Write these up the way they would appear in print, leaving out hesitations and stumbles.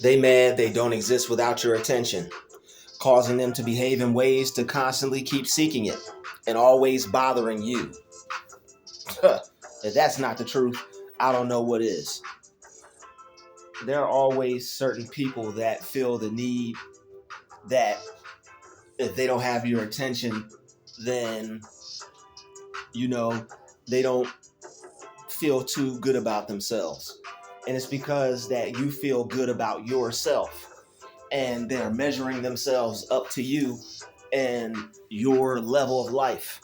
They mad they don't exist without your attention, causing them to behave in ways to constantly keep seeking it and always bothering you. If that's not the truth, I don't know what is. There are always certain people that feel the need that if they don't have your attention, then, you know, they don't feel too good about themselves. And it's because that you feel good about yourself. And they're measuring themselves up to you and your level of life.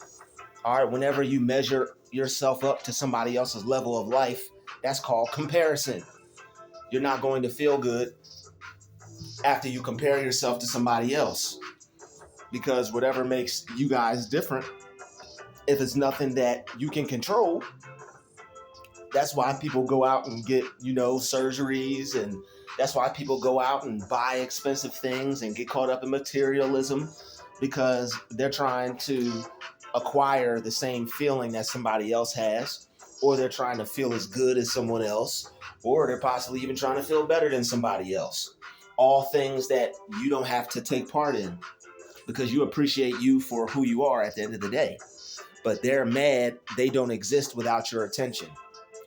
All right, whenever you measure yourself up to somebody else's level of life, that's called comparison. You're not going to feel good after you compare yourself to somebody else, because whatever makes you guys different, if it's nothing that you can control, that's why people go out and get, surgeries, and that's why people go out and buy expensive things and get caught up in materialism, because they're trying to acquire the same feeling that somebody else has, or they're trying to feel as good as someone else, or they're possibly even trying to feel better than somebody else. All things that you don't have to take part in, because you appreciate you for who you are at the end of the day. But they're mad they don't exist without your attention.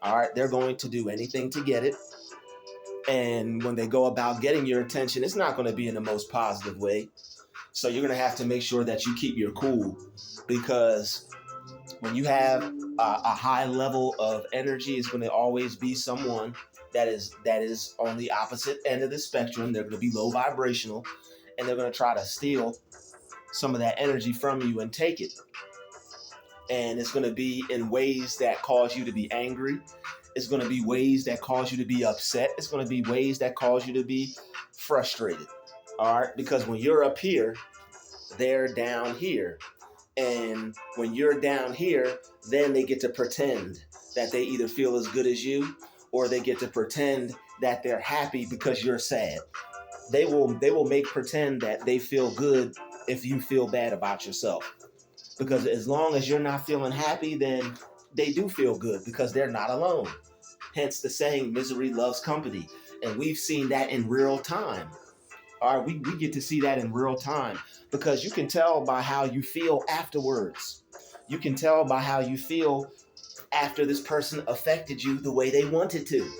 All right, they're going to do anything to get it. And when they go about getting your attention, it's not going to be in the most positive way. So you're going to have to make sure that you keep your cool, because when you have a high level of energy, it's going to always be someone that is on the opposite end of the spectrum. They're going to be low vibrational, and they're going to try to steal some of that energy from you and take it. And it's going to be in ways that cause you to be angry. It's going to be ways that cause you to be upset. It's going to be ways that cause you to be frustrated. All right, because when you're up here, they're down here. And when you're down here, then they get to pretend that they either feel as good as you, or they get to pretend that they're happy because you're sad. They will make pretend that they feel good if you feel bad about yourself. Because as long as you're not feeling happy, then they do feel good, because they're not alone. Hence the saying, misery loves company. And we've seen that in real time. All right, we get to see that in real time, because you can tell by how you feel afterwards. You can tell by how you feel after this person affected you the way they wanted to.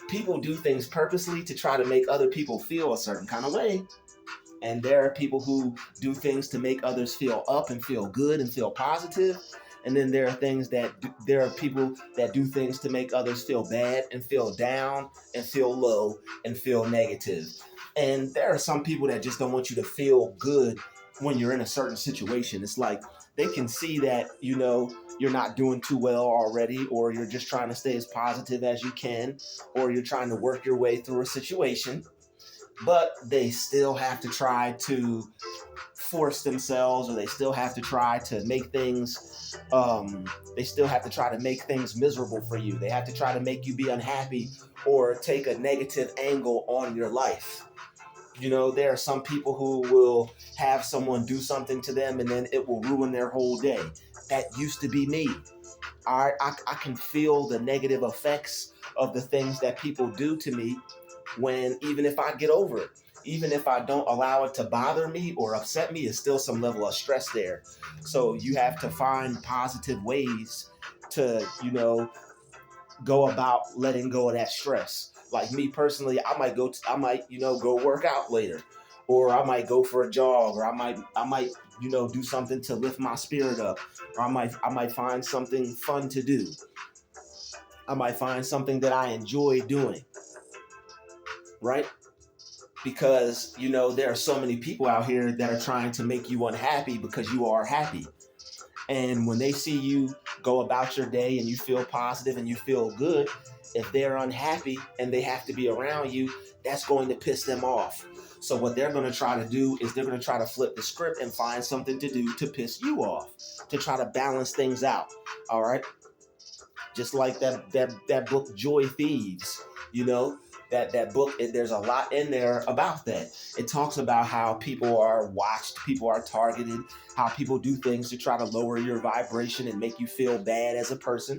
People do things purposely to try to make other people feel a certain kind of way. And there are people who do things to make others feel up and feel good and feel positive. And then there are people that do things to make others feel bad and feel down and feel low and feel negative. And there are some people that just don't want you to feel good when you're in a certain situation. It's like they can see that, you're not doing too well already, or you're just trying to stay as positive as you can, or you're trying to work your way through a situation. But they still have to try to force themselves, or they still have to try to make things miserable for you. They have to try to make you be unhappy or take a negative angle on your life. There are some people who will have someone do something to them, and then it will ruin their whole day. That used to be me. I can feel the negative effects of the things that people do to me, when even if I get over it, even if I don't allow it to bother me or upset me, it's still some level of stress there. So you have to find positive ways to, go about letting go of that stress. Like me personally, I might go work out later, or I might go for a jog, or I might do something to lift my spirit up, or I might find something fun to do. I might find something that I enjoy doing. Right? Because, there are so many people out here that are trying to make you unhappy because you are happy. And when they see you go about your day and you feel positive and you feel good, if they're unhappy and they have to be around you, that's going to piss them off. So what they're going to try to do is they're going to try to flip the script and find something to do to piss you off, to try to balance things out. All right? Just like that book, Joy Thieves, That book, there's a lot in there about that. It talks about how people are watched, people are targeted, how people do things to try to lower your vibration and make you feel bad as a person.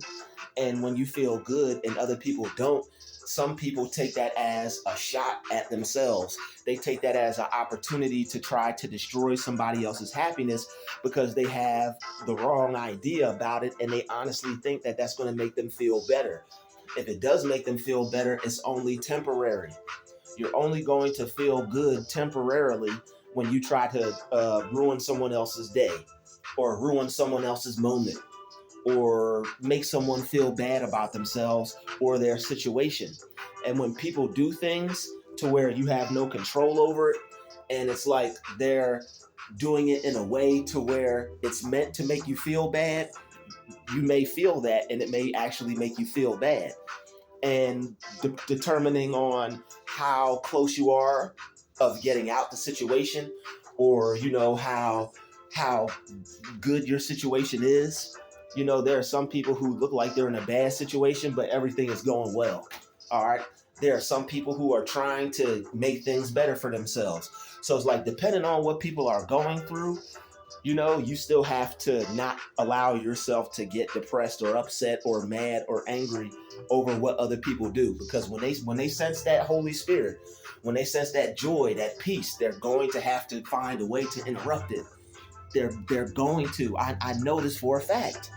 And when you feel good and other people don't, some people take that as a shot at themselves. They take that as an opportunity to try to destroy somebody else's happiness because they have the wrong idea about it, and they honestly think that that's going to make them feel better. If it does make them feel better, it's only temporary. You're only going to feel good temporarily when you try to ruin someone else's day or ruin someone else's moment or make someone feel bad about themselves or their situation. And when people do things to where you have no control over it, and it's like they're doing it in a way to where it's meant to make you feel bad, you may feel that and it may actually make you feel bad. And determining on how close you are of getting out the situation, or how good your situation is. There are some people who look like they're in a bad situation, but everything is going well. All right. There are some people who are trying to make things better for themselves. So it's like, depending on what people are going through, you still have to not allow yourself to get depressed or upset or mad or angry over what other people do. Because when they sense that Holy Spirit, when they sense that joy, that peace, they're going to have to find a way to interrupt it. They're going to. I know this for a fact.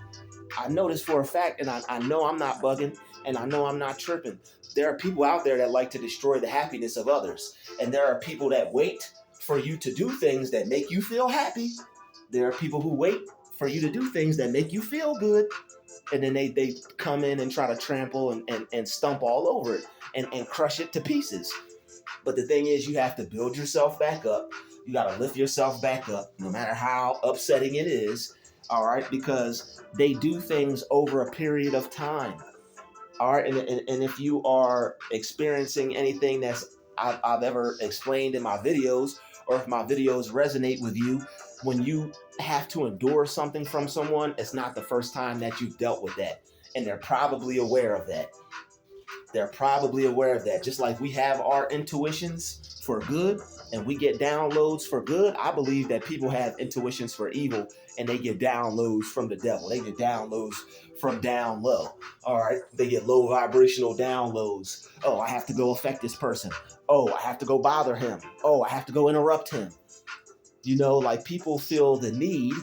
I know this for a fact, and I know I'm not bugging, and I know I'm not tripping. There are people out there that like to destroy the happiness of others, and there are people that wait for you to do things that make you feel happy. There are people who wait for you to do things that make you feel good, and then they come in and try to trample and stump all over it and crush it to pieces. But the thing is, you have to build yourself back up. You got to lift yourself back up, no matter how upsetting it is. All right, because they do things over a period of time. All right, and if you are experiencing anything I've ever explained in my videos, or if my videos resonate with you, when you have to endure something from someone, it's not the first time that you've dealt with that, and they're probably aware of that. They're probably aware of that. Just like we have our intuitions for good and we get downloads for good, I believe that people have intuitions for evil and they get downloads from the devil. They get downloads from down low. All right. They get low vibrational downloads. Oh, I have to go affect this person. Oh, I have to go bother him. Oh, I have to go interrupt him. Like people feel the need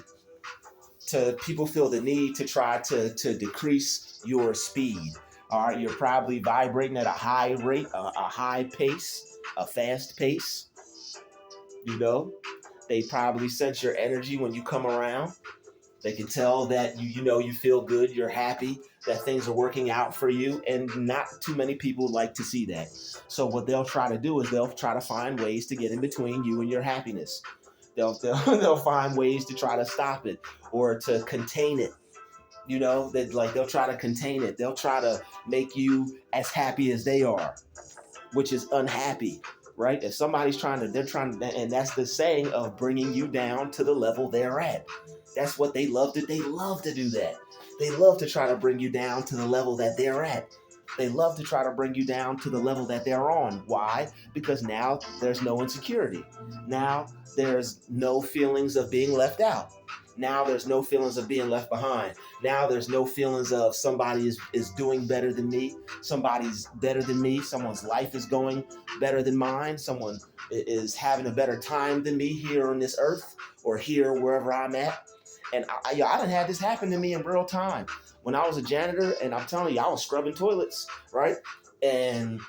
to try to decrease your speed. All right, you're probably vibrating at a high rate, a high pace, a fast pace. They probably sense your energy when you come around. They can tell that you feel good, you're happy, that things are working out for you, and not too many people like to see that. So what they'll try to do is they'll try to find ways to get in between you and your happiness. They'll find ways to try to stop it or to contain it. They'll try to contain it. They'll try to make you as happy as they are, which is unhappy, right? If somebody's they're trying to, and that's the saying of bringing you down to the level they're at. That's what they love to do that. They love to try to bring you down to the level that they're at. They love to try to bring you down to the level that they're on. Why? Because now there's no insecurity. Now there's no feelings of being left out. Now there's no feelings of being left behind. Now there's no feelings of somebody is doing better than me. Somebody's better than me. Someone's life is going better than mine. Someone is having a better time than me here on this earth or here wherever I'm at. And I done had this happen to me in real time. When I was a janitor, and I'm telling you, I was scrubbing toilets, right? And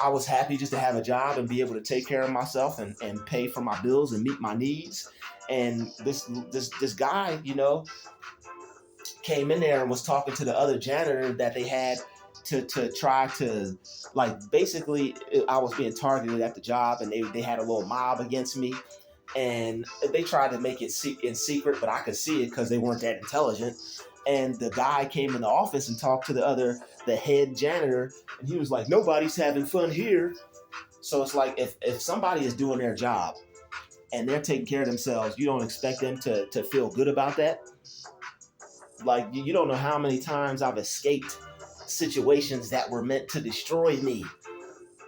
I was happy just to have a job and be able to take care of myself and pay for my bills and meet my needs. And this guy, came in there and was talking to the other janitor that they had to try to, basically, I was being targeted at the job, and they had a little mob against me. And they tried to make it in secret, but I could see it because they weren't that intelligent. And the guy came in the office and talked to the head janitor, and he was like, nobody's having fun here. So it's like, if somebody is doing their job and they're taking care of themselves, you don't expect them to feel good about that. Like, you don't know how many times I've escaped situations that were meant to destroy me.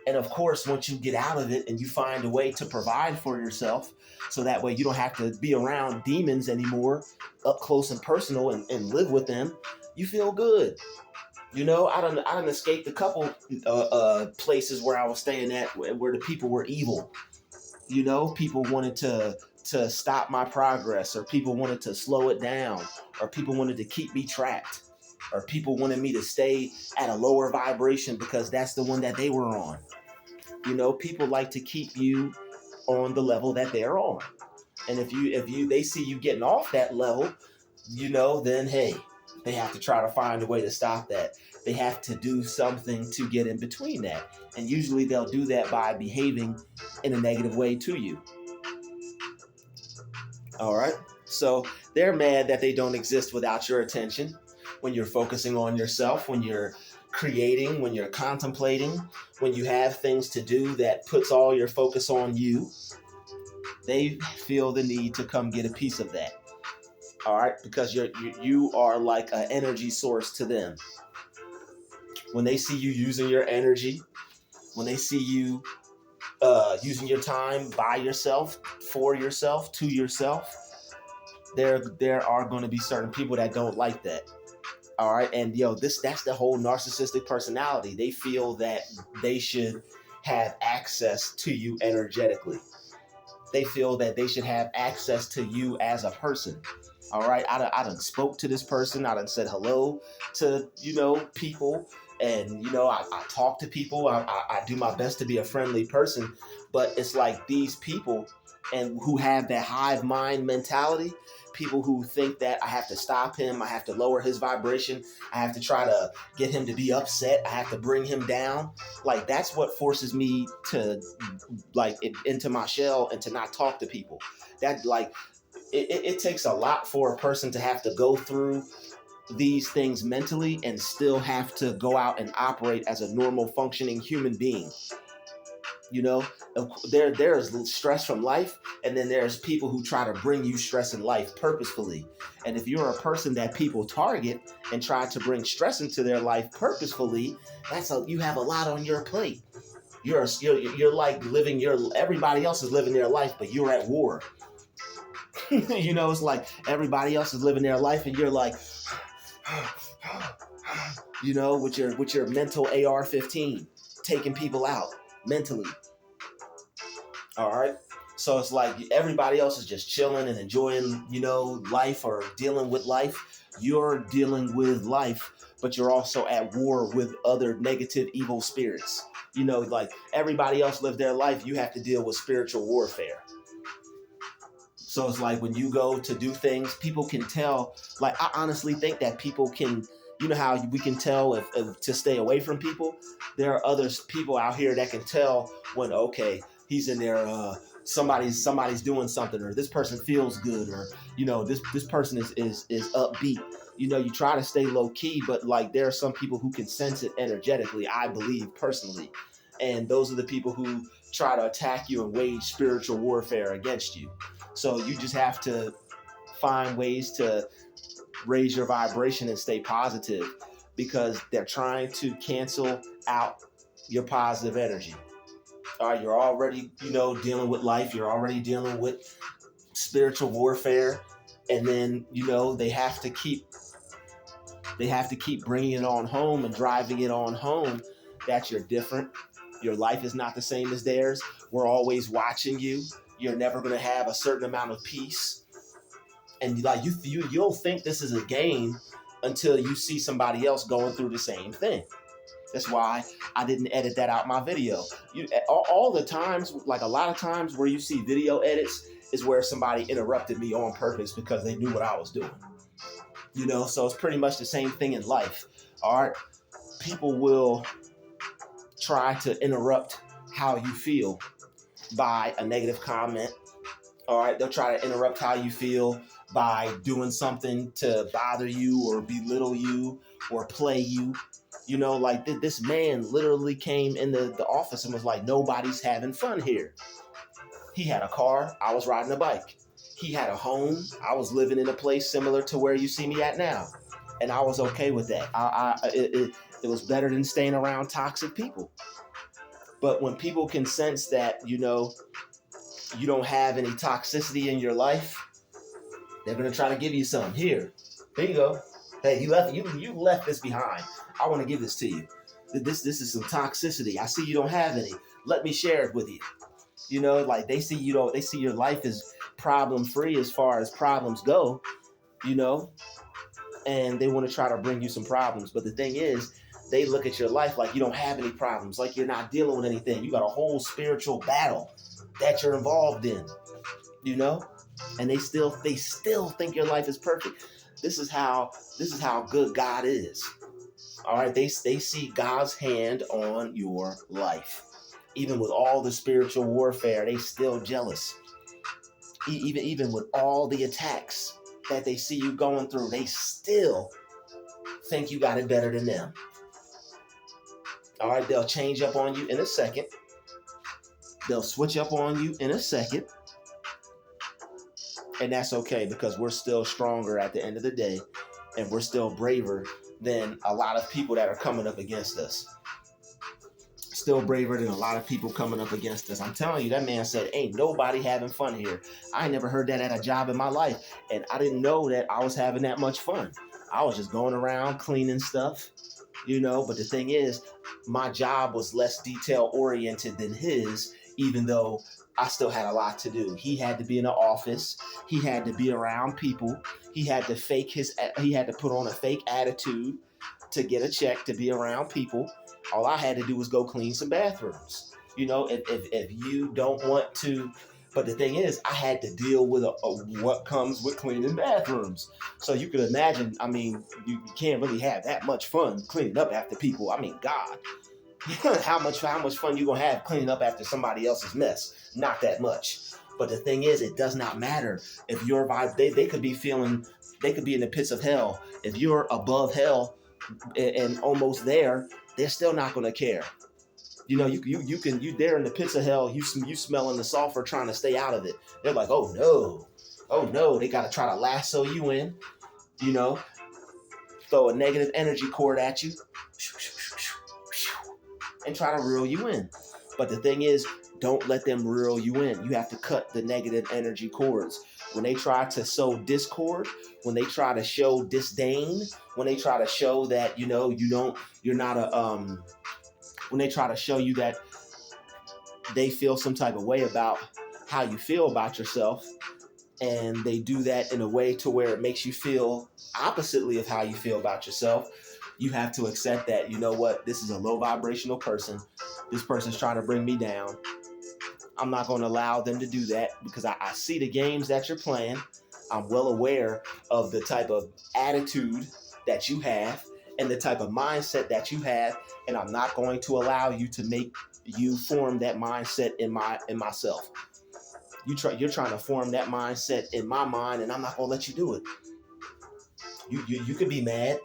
And of course, once you get out of it and you find a way to provide for yourself, so that way you don't have to be around demons anymore, up close and personal, and live with them, you feel good. I done escaped a couple places where I was staying at where the people were evil. People wanted to stop my progress, or people wanted to slow it down, or people wanted to keep me trapped, or people wanted me to stay at a lower vibration because that's the one that they were on. People like to keep you on the level that they're on. And if they see you getting off that level, then hey, they have to try to find a way to stop that. They have to do something to get in between that. And usually they'll do that by behaving in a negative way to you. All right. So they're mad that they don't exist without your attention. When you're focusing on yourself, when you're creating, when you're contemplating, when you have things to do that puts all your focus on you, they feel the need to come get a piece of that. All right, because you are like an energy source to them. When they see you using your energy, when they see you using your time by yourself, for yourself, to yourself, there are going to be certain people that don't like that. All right, and that's the whole narcissistic personality. They feel that they should have access to you energetically. They feel that they should have access to you as a person. All right, I done spoke to this person. I done said hello to people, and I talk to people. I do my best to be a friendly person, but it's like these people and who have that hive mind mentality. People who think that I have to stop him, I have to lower his vibration, I have to try to get him to be upset, I have to bring him down. Like, that's what forces me to into my shell and to not talk to people. That it takes a lot for a person to have to go through these things mentally and still have to go out and operate as a normal functioning human being. There's stress from life, and then there's people who try to bring you stress in life purposefully. And if you're a person that people target and try to bring stress into their life purposefully, you have a lot on your plate. You're like living everybody else is living their life, but you're at war. It's like everybody else is living their life, and you're like, with your mental AR-15, taking people out mentally. All right. So it's like everybody else is just chilling and enjoying, life or dealing with life. You're dealing with life, but you're also at war with other negative, evil spirits. Like everybody else live their life, you have to deal with spiritual warfare. So it's like when you go to do things, people can tell. Like, I honestly think that people can, how we can tell if to stay away from people. There are other people out here that can tell when, okay, he's in there, somebody's doing something, or this person feels good, or this person is upbeat. You try to stay low key, but like there are some people who can sense it energetically, I believe personally. And those are the people who try to attack you and wage spiritual warfare against you. So you just have to find ways to raise your vibration and stay positive, because they're trying to cancel out your positive energy. All right, you're already, dealing with life. You're already dealing with spiritual warfare. And then, they have to keep bringing it on home and driving it on home that you're different. Your life is not the same as theirs. We're always watching you. You're never going to have a certain amount of peace. And like you'll think this is a game until you see somebody else going through the same thing. That's why I didn't edit that out my video. All the times, like a lot of times where you see video edits is where somebody interrupted me on purpose because they knew what I was doing. So it's pretty much the same thing in life. All right. People will try to interrupt how you feel by a negative comment. All right. They'll try to interrupt how you feel by doing something to bother you or belittle you or play you. Like this man literally came in the office and was like, nobody's having fun here. He had a car. I was riding a bike. He had a home. I was living in a place similar to where you see me at now. And I was okay with that. It was better than staying around toxic people. But when people can sense that, you don't have any toxicity in your life, they're gonna try to give you some. Here you go. Hey, you left this behind. I want to give this to you. This is some toxicity. I see you don't have any. Let me share it with you. Like they see they see your life is problem free as far as problems go, you know, and they want to try to bring you some problems. But the thing is, they look at your life like you don't have any problems, like you're not dealing with anything. You got a whole spiritual battle that you're involved in, and they still think your life is perfect. This is how good God is. All right, they see God's hand on your life. Even with all the spiritual warfare, they still jealous. Even with all the attacks that they see you going through, they still think you got it better than them. All right, they'll change up on you in a second. They'll switch up on you in a second. And that's okay, because we're still stronger at the end of the day, and we're still braver than a lot of people that are coming up against us. Still braver than a lot of people coming up against us. I'm telling you, that man said, ain't nobody having fun here. I never heard that at a job in my life. And I didn't know that I was having that much fun. I was just going around cleaning stuff, but the thing is, my job was less detail oriented than his, even though I still had a lot to do. He had to be in the office. He had to be around people. He had to put on a fake attitude to get a check, to be around people. All I had to do was go clean some bathrooms. If you don't want to, but the thing is, I had to deal with what comes with cleaning bathrooms. So you could imagine, you can't really have that much fun cleaning up after people. God, how much fun you gonna have cleaning up after somebody else's mess? Not that much. But the thing is, it does not matter if your vibe. They could be in the pits of hell. If you're above hell and almost there, they're still not gonna care. You there in the pits of hell. You smelling the sulfur, trying to stay out of it. They're like, oh no. They gotta try to lasso you in. Throw a negative energy cord at you and try to reel you in. But the thing is, don't let them reel you in. You have to cut the negative energy cords. When they try to sow discord, when they try to show disdain, when they try to show that when they try to show you that they feel some type of way about how you feel about yourself, and they do that in a way to where it makes you feel oppositely of how you feel about yourself, you have to accept that, this is a low vibrational person. This person's trying to bring me down. I'm not going to allow them to do that, because I see the games that you're playing. I'm well aware of the type of attitude that you have and the type of mindset that you have, and I'm not going to allow you to make you form that mindset in myself. You're trying to form that mindset in my mind, and I'm not going to let you do it. You can be mad.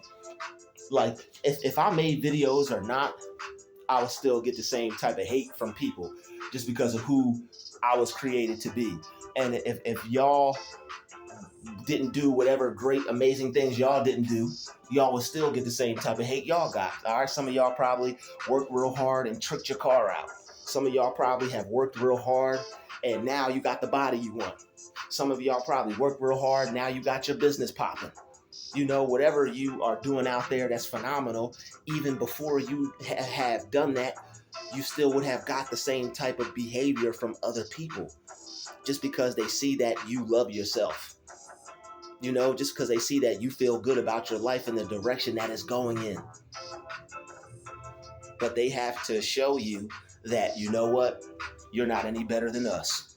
Like, if I made videos or not, I would still get the same type of hate from people, just because of who I was created to be. And if y'all didn't do whatever great, amazing things y'all didn't do, y'all would still get the same type of hate y'all got. All right, some of y'all probably worked real hard and tricked your car out. Some of y'all probably have worked real hard and now you got the body you want. Some of y'all probably worked real hard, now you got your business popping. Whatever you are doing out there, that's phenomenal. Even before you have done that, you still would have got the same type of behavior from other people, just because they see that you love yourself. Just because they see that you feel good about your life and the direction that it's going in. But they have to show you that, you're not any better than us.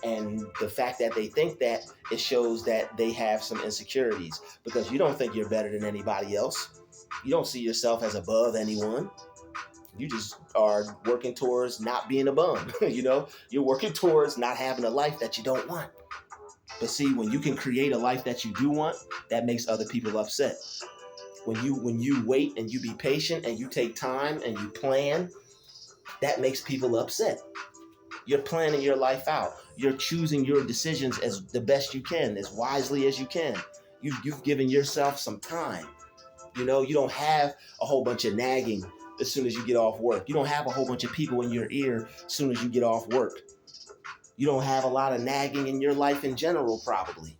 And the fact that they think that, it shows that they have some insecurities, because you don't think you're better than anybody else. You don't see yourself as above anyone. You just are working towards not being a bum. You're working towards not having a life that you don't want. But see, when you can create a life that you do want, that makes other people upset. When you wait and you be patient and you take time and you plan, that makes people upset. You're planning your life out. You're choosing your decisions as the best you can, as wisely as you can. You've given yourself some time. You don't have a whole bunch of nagging as soon as you get off work. You don't have a whole bunch of people in your ear as soon as you get off work. You don't have a lot of nagging in your life in general, probably.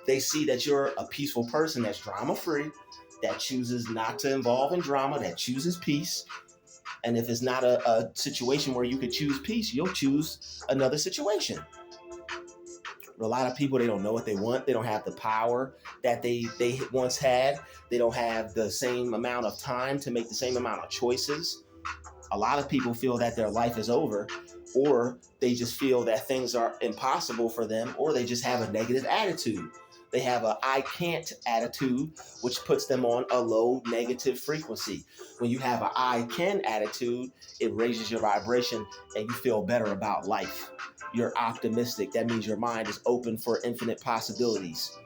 They see that you're a peaceful person that's drama-free, that chooses not to involve in drama, that chooses peace. And if it's not a situation where you could choose peace, you'll choose another situation. A lot of people, they don't know what they want. They don't have the power that they once had. They don't have the same amount of time to make the same amount of choices. A lot of people feel that their life is over, or they just feel that things are impossible for them, or they just have a negative attitude. They have a I can't attitude, which puts them on a low negative frequency. When you have a I can attitude, it raises your vibration and you feel better about life. You're optimistic. That means your mind is open for infinite possibilities.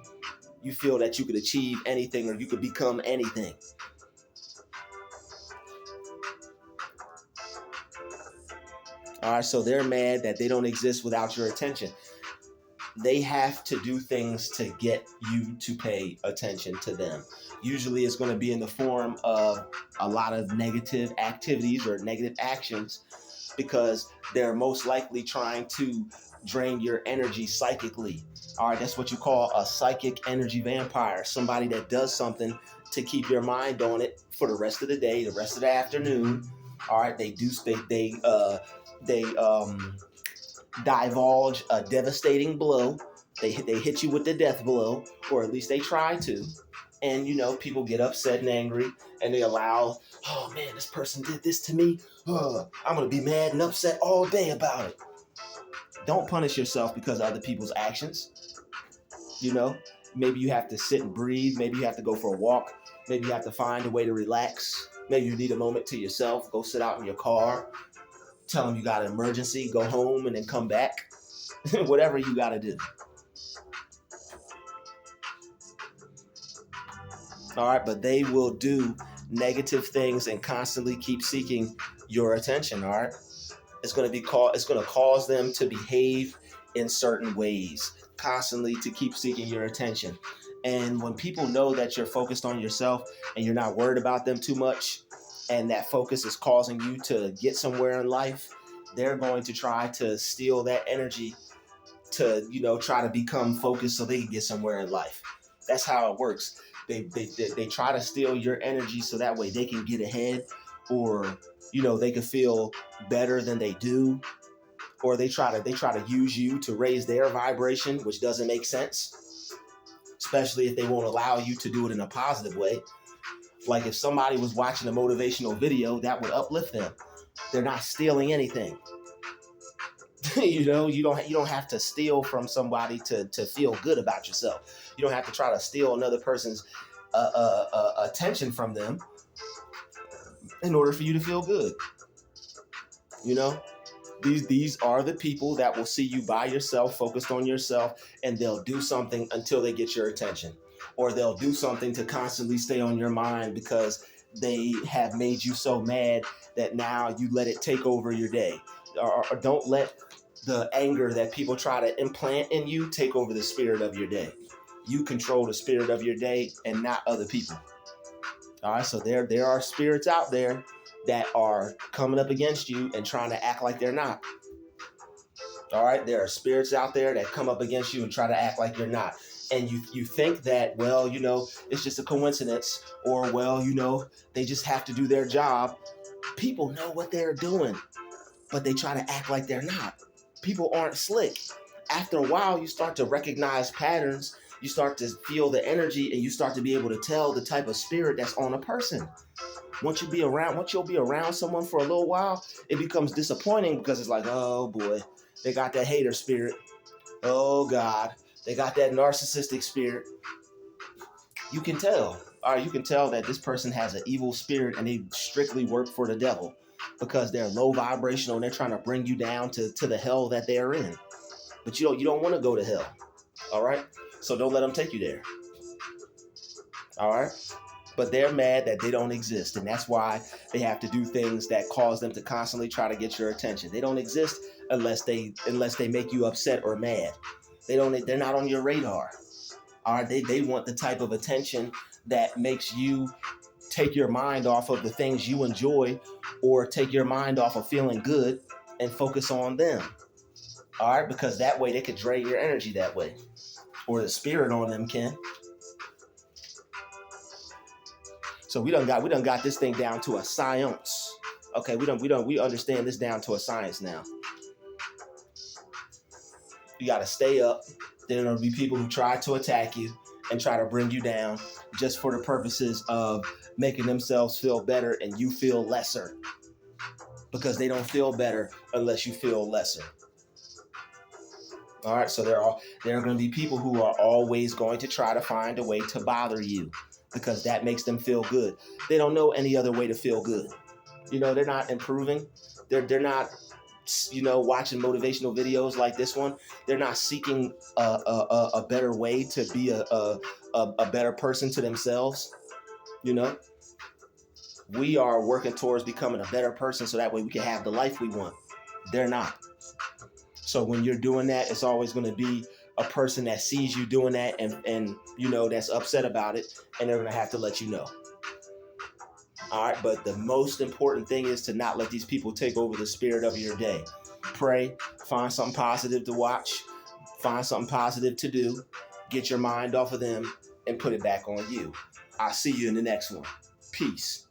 You feel that you could achieve anything or you could become anything. All right, so they're mad that they don't exist without your attention. They have to do things to get you to pay attention to them. Usually it's going to be in the form of a lot of negative activities or negative actions, because they're most likely trying to drain your energy psychically. All right, that's what you call a psychic energy vampire. Somebody that does something to keep your mind on it for the rest of the day, the rest of the afternoon. All right, they divulge a devastating blow. They hit you with the death blow, or at least they try to. And, people get upset and angry, and they allow, oh man, this person did this to me. I'm going to be mad and upset all day about it. Don't punish yourself because of other people's actions. Maybe you have to sit and breathe. Maybe you have to go for a walk. Maybe you have to find a way to relax. Maybe you need a moment to yourself. Go sit out in your car. Tell them you got an emergency. Go home and then come back. Whatever you got to do. All right, but they will do negative things and constantly keep seeking your attention. All right, it's going to cause them to behave in certain ways, constantly to keep seeking your attention. And when people know that you're focused on yourself and you're not worried about them too much, and that focus is causing you to get somewhere in life, they're going to try to steal that energy to, try to become focused so they can get somewhere in life. That's how it works. They try to steal your energy so that way they can get ahead, or, they can feel better than they do, or they try to use you to raise their vibration, which doesn't make sense, especially if they won't allow you to do it in a positive way. Like if somebody was watching a motivational video, that would uplift them. They're not stealing anything. You don't have to steal from somebody to feel good about yourself. You don't have to try to steal another person's attention from them in order for you to feel good. These are the people that will see you by yourself, focused on yourself, and they'll do something until they get your attention, or they'll do something to constantly stay on your mind because they have made you so mad that now you let it take over your day. Or don't let the anger that people try to implant in you take over the spirit of your day. You control the spirit of your day and not other people. All right, so there are spirits out there that are coming up against you and trying to act like they're not. All right, there are spirits out there that come up against you and try to act like you're not. And you think that, well, it's just a coincidence, or, well, they just have to do their job. People know what they're doing, but they try to act like they're not. People aren't slick. After a while, you start to recognize patterns. You start to feel the energy, and you start to be able to tell the type of spirit that's on a person. Once you'll be around someone for a little while, it becomes disappointing because it's like, oh boy, they got that hater spirit. Oh God, they got that narcissistic spirit. You can tell. All right, you can tell that this person has an evil spirit and they strictly work for the devil because they're low vibrational and they're trying to bring you down to the hell that they're in. But you don't want to go to hell. All right? So don't let them take you there. All right? But they're mad that they don't exist, and that's why they have to do things that cause them to constantly try to get your attention. They don't exist unless they make you upset or mad. They're not on your radar. All right? They want the type of attention that makes you take your mind off of the things you enjoy, or take your mind off of feeling good and focus on them. All right, because that way they could drain your energy that way, or the spirit on them can. So we done got this thing down to a science. Okay, we understand this down to a science now. You got to stay up. Then there'll be people who try to attack you and try to bring you down just for the purposes of making themselves feel better and you feel lesser, because they don't feel better unless you feel lesser. All right, so there are going to be people who are always going to try to find a way to bother you because that makes them feel good. They don't know any other way to feel good. They're not improving. They're not, watching motivational videos like this one. They're not seeking a better way to be a better person to themselves. We are working towards becoming a better person so that way we can have the life we want. They're not. So when you're doing that, it's always going to be a person that sees you doing that and that's upset about it, and they're going to have to let you know. All right, but the most important thing is to not let these people take over the spirit of your day. Pray, find something positive to watch, find something positive to do, get your mind off of them, and put it back on you. I'll see you in the next one. Peace.